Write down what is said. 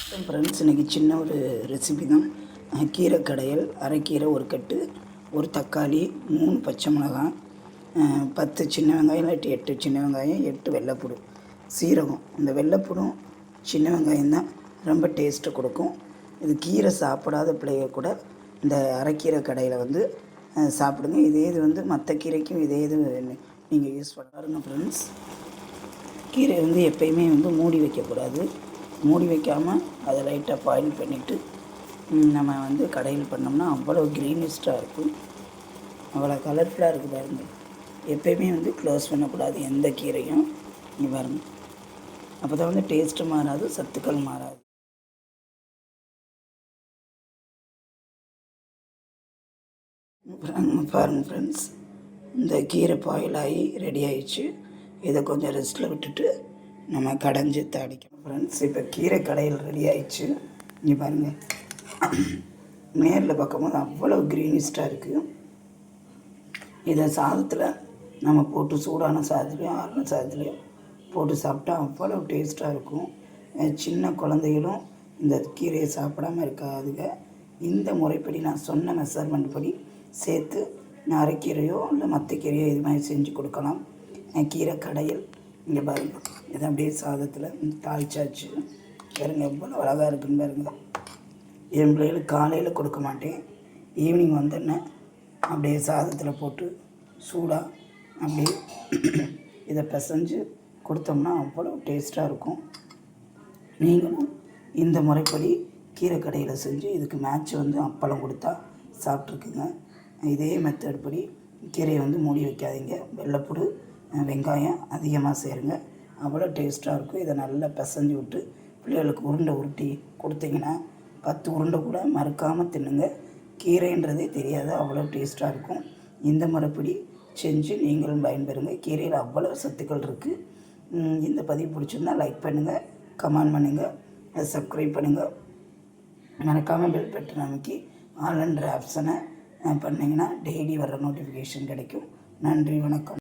Friends, இன்றைக்கி சின்ன ஒரு ரெசிபி தான். கீரை கடையல், அரைக்கீரை ஒரு கட்டு, ஒரு தக்காளி, 3 பச்சை மிளகாய், 10 சின்ன வெங்காயம் இல்லாட்டி 8 சின்ன வெங்காயம், 8 வெள்ளைப்பூடு, சீரகம். இந்த வெள்ளைப்பூடும் சின்ன வெங்காயம் தான் ரொம்ப டேஸ்ட்டு கொடுக்கும். இது கீரை சாப்பிடாத பிள்ளைங்க கூட இந்த அரைக்கீரை கடையில் வந்து சாப்பிடுங்க. இது வந்து மற்ற கீரைக்கும் இது நீங்கள் யூஸ் பாருங்கள் ஃப்ரெண்ட்ஸ். கீரை வந்து எப்பயுமே வந்து மூடி வைக்கக்கூடாது. மூடி வைக்காமல் அதை லைட்டாக பாயில் பண்ணிவிட்டு நம்ம வந்து கடையில் பண்ணோம்னா அவ்வளோ க்ரீனிஷ்டாக இருக்கும், அவ்வளோ கலர்ஃபுல்லாக இருக்குது பாருங்கள். எப்பயுமே வந்து க்ளோஸ் பண்ணக்கூடாது எந்த கீரையும். இங்கே பாருங்கள், அப்போ தான் வந்து டேஸ்ட்டு மாறாது, சத்துக்கள் மாறாது. பாருங்கள் ஃப்ரெண்ட்ஸ், இந்த கீரை பாயில் ஆகி ரெடி ஆகிடுச்சு. இதை கொஞ்சம் ரெஸ்ட்டில் விட்டுட்டு நம்ம கடைஞ்சி தாளிக்கணும் ஃப்ரெண்ட்ஸ். இப்போ கீரை கடையில் ரெடி ஆகிடுச்சு. இங்கே பாருங்கள், நேரில் பார்க்கும்போது அவ்வளோ க்ரீனிஷ்டாக இருக்குது. இதை சாதத்தில் நம்ம போட்டு சூடான சாதத்துலேயும் ஆறுன சாதத்துலேயும் போட்டு சாப்பிட்டா அவ்வளோ டேஸ்ட்டாக இருக்கும். சின்ன குழந்தைகளும் இந்த கீரையை சாப்பிடாமல் இருக்காதுங்க. இந்த முறைப்படி நான் சொன்ன மெஷர்மெண்ட் படி சேர்த்து அரைக்கீரையோ இல்லை மற்ற கீரையோ இது மாதிரி செஞ்சு கொடுக்கலாம். கீரை கடையில் இங்கே பாருங்கள், இதை அப்படியே சாதத்தில் தாளிச்சாச்சு. பாருங்கள் எவ்வளோ அழகாக இருக்குன்னு பாருங்கள். என் பிள்ளைகளுக்கு காலையில் கொடுக்க மாட்டேன், ஈவினிங் வந்தோடனே அப்படியே சாதத்தில் போட்டு சூடாக அப்படியே இதை பிசைஞ்சு கொடுத்தோம்னா அவ்வளோ டேஸ்ட்டாக இருக்கும். நீங்களும் இந்த முறைப்படி கீரை கடையில் செஞ்சு இதுக்கு மேட்ச் வந்து அப்பளம் கொடுத்தா சாப்பிட்ருக்குங்க. இதே மெத்தட் படி கீரையை வந்து மூடி வைக்காதீங்க. வெள்ளைப்பூடு வெங்காயம் அதிகமாக சேருங்க, அவ்வளோ டேஸ்ட்டாக இருக்கும். இதை நல்லா பிசைஞ்சு விட்டு பிள்ளைகளுக்கு உருண்டை உருட்டி கொடுத்தீங்கன்னா 10 உருண்டை கூட மறுக்காமல் தின்னுங்க. கீரைன்றதே தெரியாது, அவ்வளோ டேஸ்ட்டாக இருக்கும். இந்த முறைப்படி செஞ்சு நீங்களும் பயன்பெறுங்க. கீரையில் அவ்வளோ சத்துக்கள் இருக்குது. இந்த பதிவு பிடிச்சிருந்தால் லைக் பண்ணுங்கள், கமெண்ட் பண்ணுங்கள், சப்ஸ்கிரைப் பண்ணுங்கள். மறக்காமல் பெல் பட்டன் அமைக்கி ஆல் என்ற ஆப்ஷனை பண்ணிங்கன்னா டெய்லி வர்ற நோட்டிஃபிகேஷன் கிடைக்கும். நன்றி, வணக்கம்.